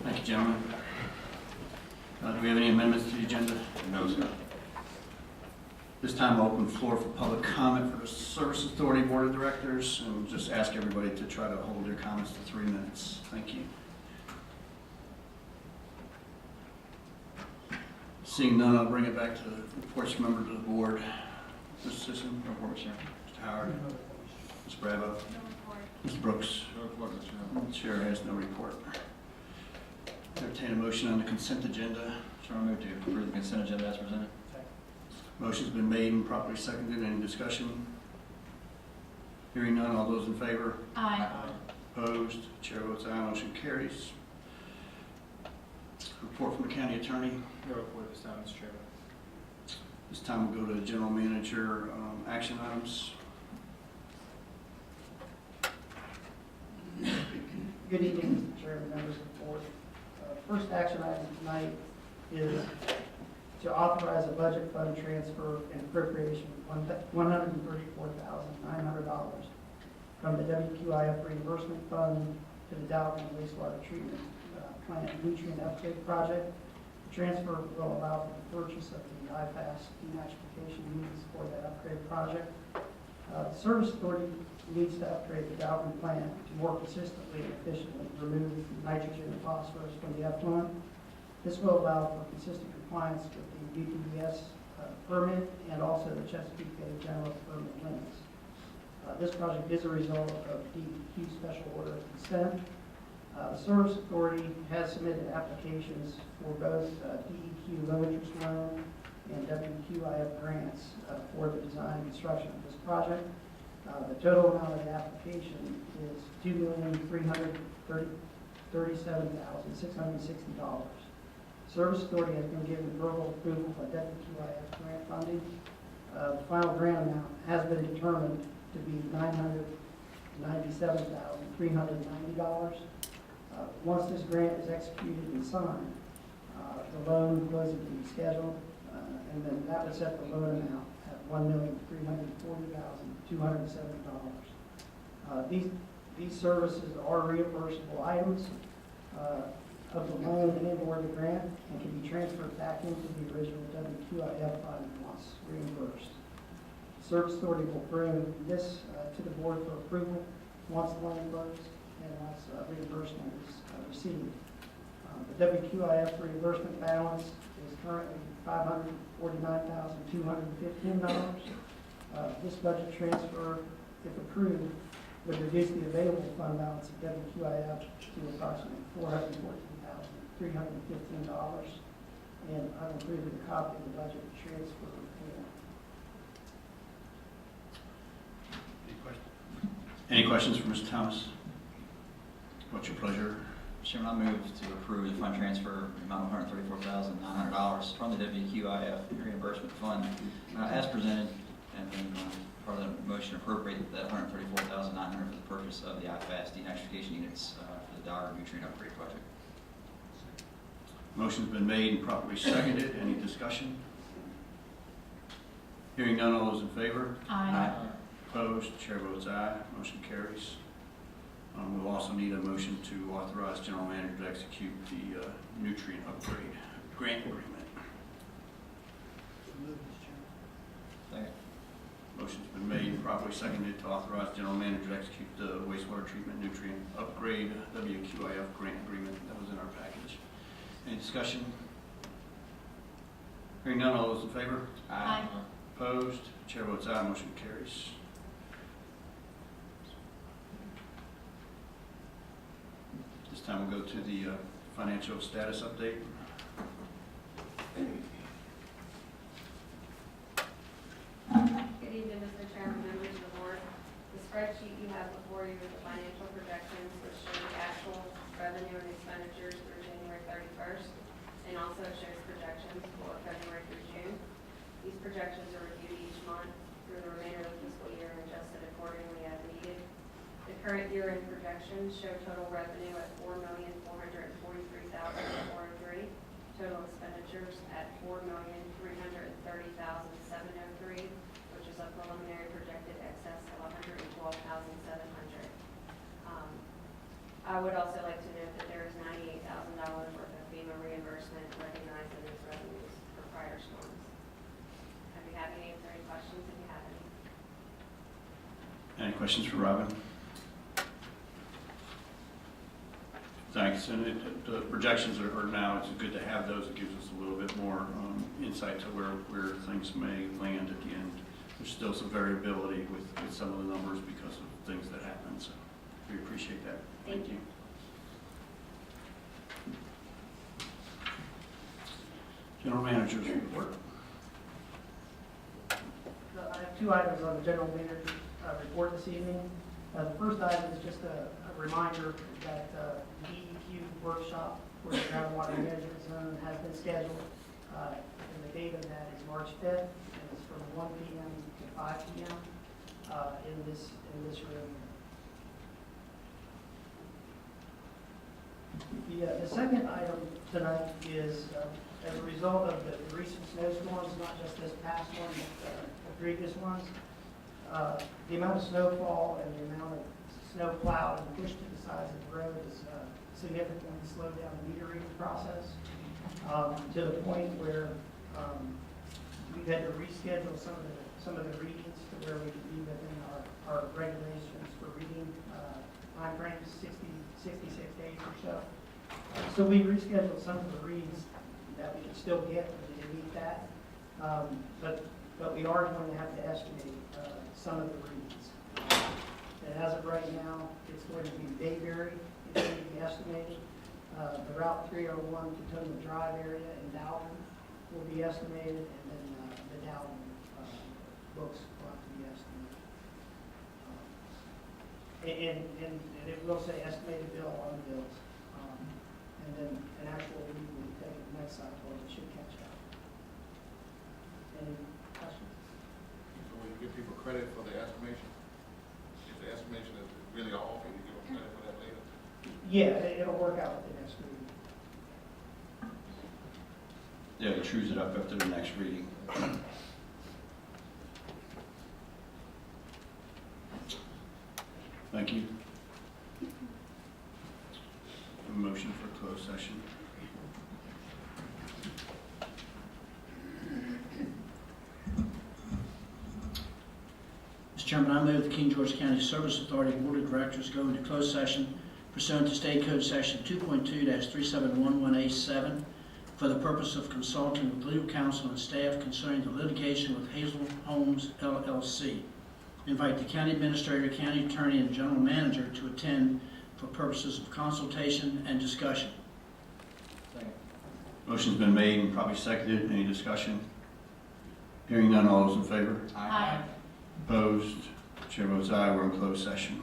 Thank you, gentlemen. Do we have any amendments to the agenda? No, sir. This time I'll open the floor for public comment for the Service Authority Board of Directors, and just ask everybody to try to hold their comments to 3 minutes. Thank you. Seeing none, I'll bring it back to the reports from members of the board. Mr. Sisson? No report, Mr. Chairman. Mr. Howard? Ms. Bravo? No report. Ms. Brooks? No report, Mr. Chairman. The chair has no report. Entertain a motion on the consent agenda. Chairman, move to approve the consent agenda as presented. Motion's been made and properly seconded. Any discussion? Hearing none, all those in favor? Aye. Opposed? Chair votes aye, motion carries. Report from the county attorney. No report this time, Mr. Chairman. This time we'll go to general manager action items. Good evening, Mr. Chairman, members of the board. First action item tonight is to authorize a budget fund transfer and appropriation of $134,900 from the WQIF reimbursement fund to the Dalton wastewater treatment plant nutrient upgrade project. The transfer will allow for the purchase of the IFAS denitrification units for that upgrade project. The Service Authority needs to upgrade the Dalton plant to more consistently and efficiently remove nitrogen and phosphorus from the effluent. This will allow for consistent compliance with the UPDS permit and also the Chesapeake Bay general permit limits. This project is a result of DEQ special order of consent. The Service Authority has submitted applications for both DEQ low interest loan and WQIF grants for the design and construction of this project. The total amount of the application is $2,337,660. Service Authority has been given verbal approval by WQIF grant funding. The final grant amount has been determined to be $997,390. Once this grant is executed and signed, the loan closing will be scheduled, and then that would set the loan amount at $1,340,270. These services are reimbursable items of the loan and/or the grant, and can be transferred back into the original WQIF fund once reimbursed. Service Authority will bring this to the board for approval once the loan closes and once reimbursement is received. The WQIF reimbursement balance is currently $549,215. This budget transfer, if approved, would reduce the available fund balance of WQIF to approximately $414,315. And I've included a copy of the budget transfer form. Any questions for Mr. Thomas? What's your pleasure? Mr. Chairman, I move to approve the fund transfer amount of $134,900 from the WQIF reimbursement fund as presented, and then part of the motion appropriate that $134,900 for the purchase of the IFAS denitrification units for the Dollar nutrient upgrade project. Motion's been made and properly seconded. Any discussion? Hearing none, all those in favor? Aye. Opposed? Chair votes aye. Motion carries. We'll also need a motion to authorize general manager to execute the nutrient upgrade grant agreement. Second. Motion's been made and properly seconded to authorize general manager to execute the wastewater treatment nutrient upgrade WQIF grant agreement that was in our package. Any discussion? Hearing none, all those in favor? Aye. Opposed? Chair votes aye. Motion carries. This time we'll go to the financial status update. Good evening, Mr. Chairman, members of the board. The spreadsheet you have before you is the financial projections, which show the actual revenue and expenditures through January 31st, and also shows projections for February through June. These projections are reviewed each month through the remainder of the fiscal year and adjusted accordingly as needed. The current year-end projections show total revenue at $4,443,403, total expenditures at $4,330,703, which is a preliminary projected excess of $112,700. I would also like to note that there is $98,000 worth of FEMA reimbursement recognized in these revenues for prior storms. I'd be happy to answer any questions if you have any. Any questions for Robin? Thanks, and the projections are now, it's good to have those. It gives us a little bit more insight to where things may land at the end. There's still some variability with some of the numbers because of things that happen, so we appreciate that. Thank you. General Manager's report. I have two items on the general manager's report this evening. The first item is just a reminder that the DEQ workshop for the groundwater management zone has been scheduled. And the date of that is March 5th, and it's from 1 p.m. to 5 p.m. In this room. The second item tonight is as a result of the recent snowstorms, not just this past one, but the previous ones, the amount of snowfall and the amount of snow plowed and pushed to the sides of the road has significantly slowed down the meter reading process to the point where we've had to reschedule some of the readings to where we can be within our regulations for reading time frames, 66 days or so. So we rescheduled some of the reads that we can still get to meet that, but we are going to have to estimate some of the reads. And as of right now, it's going to be Bayberry, it's going to be estimated. The Route 301 Potomac Drive area in Dalton will be estimated, and then the Dalton books will have to be estimated. And it will say estimated bill on the bills. And then an actual read will be taken the next cycle, and it should catch up. Any questions? So will you give people credit for the estimation? If the estimation is really off, and you give them credit for that later? Yeah, it'll work out with the next reading. Yeah, he trues it up after the next reading. Thank you. A motion for closed session. Mr. Chairman, I move the King George County Service Authority Board of Directors go into closed session pursuant to State Code Section 2.2-3711A7 for the purpose of consulting with legal counsel and staff concerning the litigation with Hazel Homes LLC. Invite the county administrator, county attorney, and general manager to attend for purposes of consultation and discussion. Motion's been made and probably seconded. Any discussion? Hearing none, all those in favor? Aye. Opposed? Chair votes aye. We're in closed session.